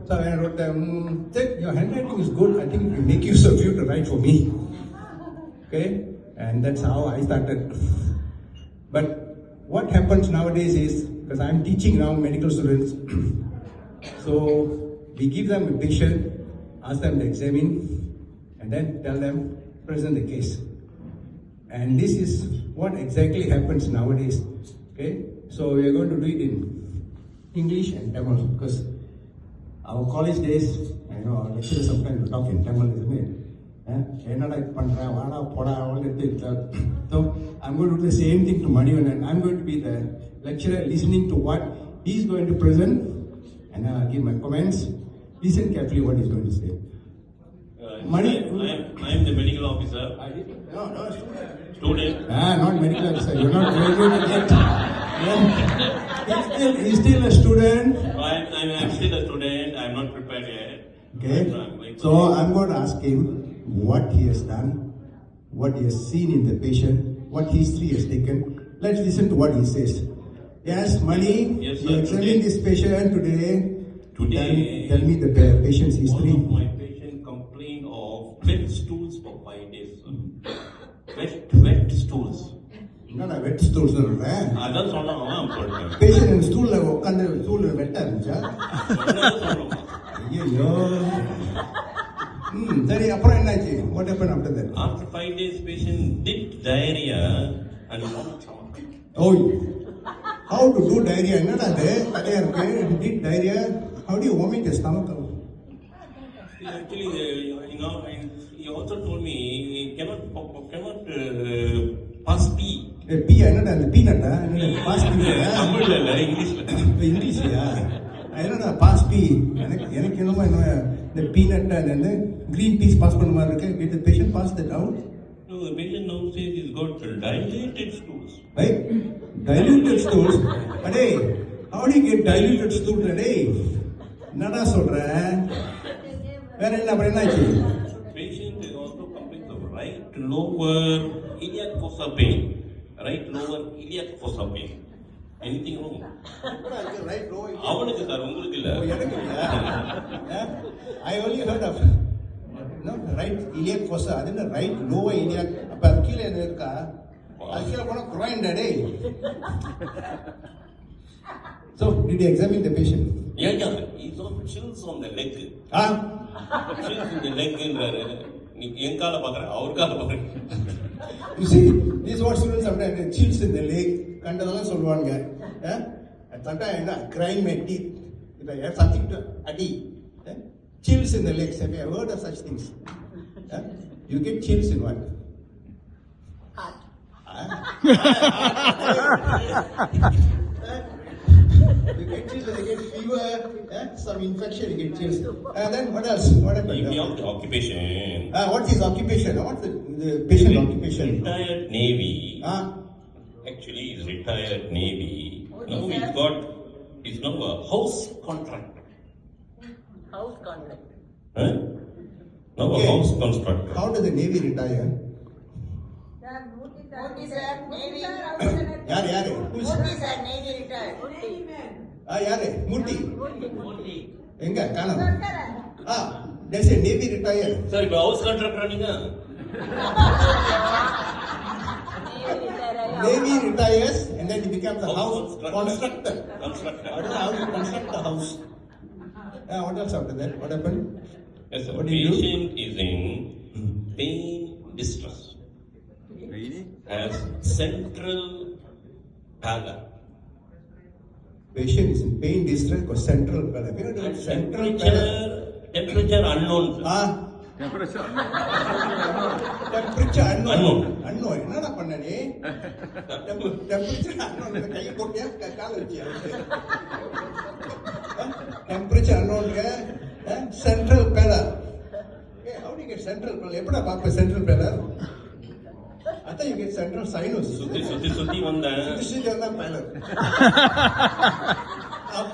So I wrote them, said, your handwriting is good. I think it will make use of you to write for me. Okay? And that's how I started. But what happens nowadays is, because I'm teaching now medical students, so we give them a patient, ask them to examine, and then tell them, present the case. And this is what exactly happens nowadays. Okay? So we are going to do it in English and Tamil, because our college days, I know our lecturers sometimes talk in Tamil, isn't it? So I'm going to do the same thing to Madhivan, and I'm going to be the lecturer listening to what he's going to present, and I'll give my comments. Listen carefully what he's going to say. I am the medical officer. No, Student. Not medical officer. You're not graduated yet. He's still a student. I'm still a student. I'm not prepared yet. Okay. So I'm going to ask him what he has done, what he has seen in the patient, what history he has taken. Let's listen to what he says. Yes, Mani, yes, you examined this patient today. Today, tell me the patient's history. One of my patient complained of wet stools for 5 days. Wet stools. No, wet stools. அதான் சொன்னாங்க சொல்றேன். Patient in stool உட்கார்ந்து stool வெட்டா இருந்துச்சா? ஐயோ. சரி அப்புறம் என்னாச்சு? What happened after that? After 5 days, patient did diarrhea and vomit. Oh, how to do diarrhea? என்னடா அது? கதையா இருக்கு. Did diarrhea? How do you vomit your stomach out? Actually, he also told me he cannot pass pee. Pee என்னடா அந்த பீனட்டா? என்னடா pass பீ? தமிழ்ல இல்ல இங்கிலீஷ்ல. இங்கிலீஷ்லயா? என்னடா பாஸ் பீ? எனக்கு என்னமோ இந்த பீனட் அந்த green peas பாஸ் பண்ண மாதிரி இருக்கு. Did the patient pass that out? No, the patient now says he's got dilated stools. Right? Diluted stools? Hey, how do you get diluted stools today? என்னடா சொல்ற? வேற என்ன அப்புறம் என்னாச்சு? Patient is also complains of right lower iliac fossa pain. Right lower iliac fossa pain. Anything wrong? அவனுக்கு sir உங்களுக்கு இல்ல. எனக்கு இல்ல. I only heard of right iliac fossa. அது என்ன right lower iliac? அப்ப கீழ என்ன இருக்கா? அது கீழ போனா groin டேய். So, did you examine the patient? Yeah. He's on chills on the leg. Chills in the leg என்றாரு. நீ என் கால பாக்குற அவர் கால பாக்குற. You see, this is what students sometimes chills in the leg. கண்டதெல்லாம் சொல்லுவாங்க. Sometimes என்ன grind my teeth. If I have something to அடி. Chills in the legs. Have you ever heard of such things? You get chills in what? You get chills, you get fever, some infection, you get chills. And then what else? What happened? Occupation. What is occupation? What's the patient occupation? Retired Navy. Actually, he's retired Navy. Now he's now a house contractor. House contractor. Now a house constructor. How does the Navy retire? Murthy sir, Navy. யாரு? Murthy sir, Navy retired. யாரு? Murthy. எங்க காணோம்? There's a Navy retire. Sir, இப்ப house contractor நீங்க? Navy retires and then he becomes a house constructor. I don't know how you construct a house. What else after that? What happened? Yes, sir. What do you do? Patient is in pain distress. Has central pallor. Patient is in pain distress or central pallor. Central pallor. Temperature unknown. Temperature unknown. என்னடா பண்ண நீ? Temperature unknown. கையை போட்டியா கால வச்சியா? Temperature unknown. Central pallor. How do you get central pallor? எப்படா பாப்ப central pallor? I thought you get central sinus. சுத்தி வந்தேன். சுத்தி வந்தா pallor.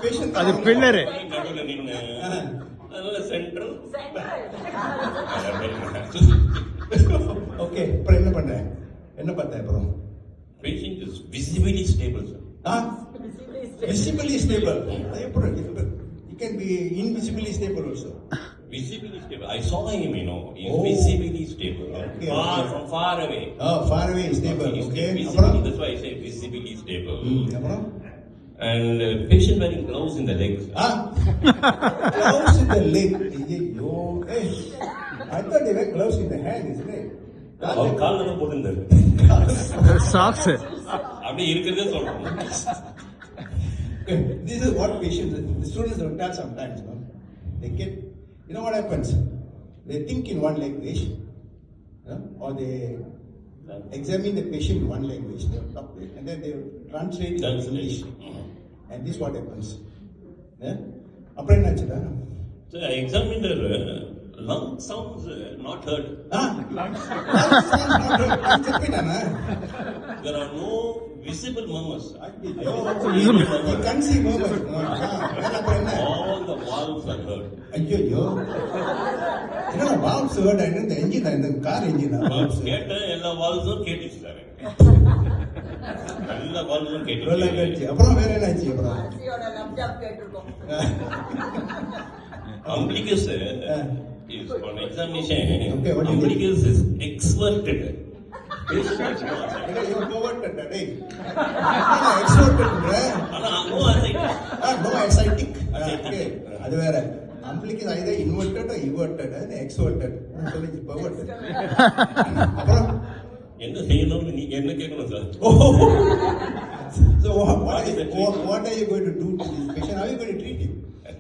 Patient அது பில்லரு. நடுவுல நின்னு அதனால சென்ட்ரல். ஓகே அப்புறம் என்ன பண்ண? என்ன பார்த்தா அப்புறம்? Patient is visibly stable, sir. Visibly stable. எப்படி It can be invisibly stable also. Visibly stable. I saw him, you know. He's Oh. visibly stable. Okay, far okay. from far away. Oh, far away is stable. He's Okay. visibly, அப்புறம்? that's why I say visibly stable. அப்புறம்? And patient wearing gloves in the legs. Gloves in the leg. ஐயோ. Hey, I thought they wear gloves in the hand, isn't it? அவர் காலில் தான் போட்டிருந்தாரு. Socks அப்படி இருக்கிறதே சொல்றோம். This is what patients, the students will tell sometimes, no? They get, you know what happens? They think in one language, or they examine the patient in one language, and then they translate it in English. And this is what happens. அப்புறம் என்னாச்சுடா? So I examined her lung sounds not heard. There are no visible murmurs. You can't see murmurs. அப்புறம் என்ன? All the valves are heard. ஐயோ என்னடா valves வேர்டா என்ன இந்த engine இந்த car என்ஜினா valves கேட்ட எல்லா வால்ஸும் கேட்டுச்சு. எல்லா வால்ஸும் நல்லா கேட்டுச்சு. கேட்டுச்சு. அப்புறம் வேற என்னாச்சு? அப்புறம் ஆர்சியோட லப்டாப் கேட்டிருக்கோம். Umbilicus is on examination. Okay, what is it? Umbilicus is exverted. அது வேற அம்பிளிக்கு either inverted or everted and exverted சொல்லிச்சு perverted. அப்புறம் என்ன செய்யணும்னு நீங்க என்ன கேட்கணும் sir? So what are you going to do to this patient? How are you going to treat him?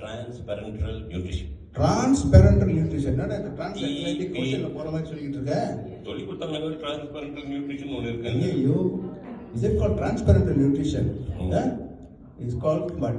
Transparental nutrition. Transparental nutrition. என்னடா இந்த transatlantic oceanல போற மாதிரி சொல்லிட்டு இருக்க? சொல்லி கொடுத்தாங்க transparental nutrition ஒன்னு இருக்கு. ஐயோ, is it called transparental nutrition? It's called but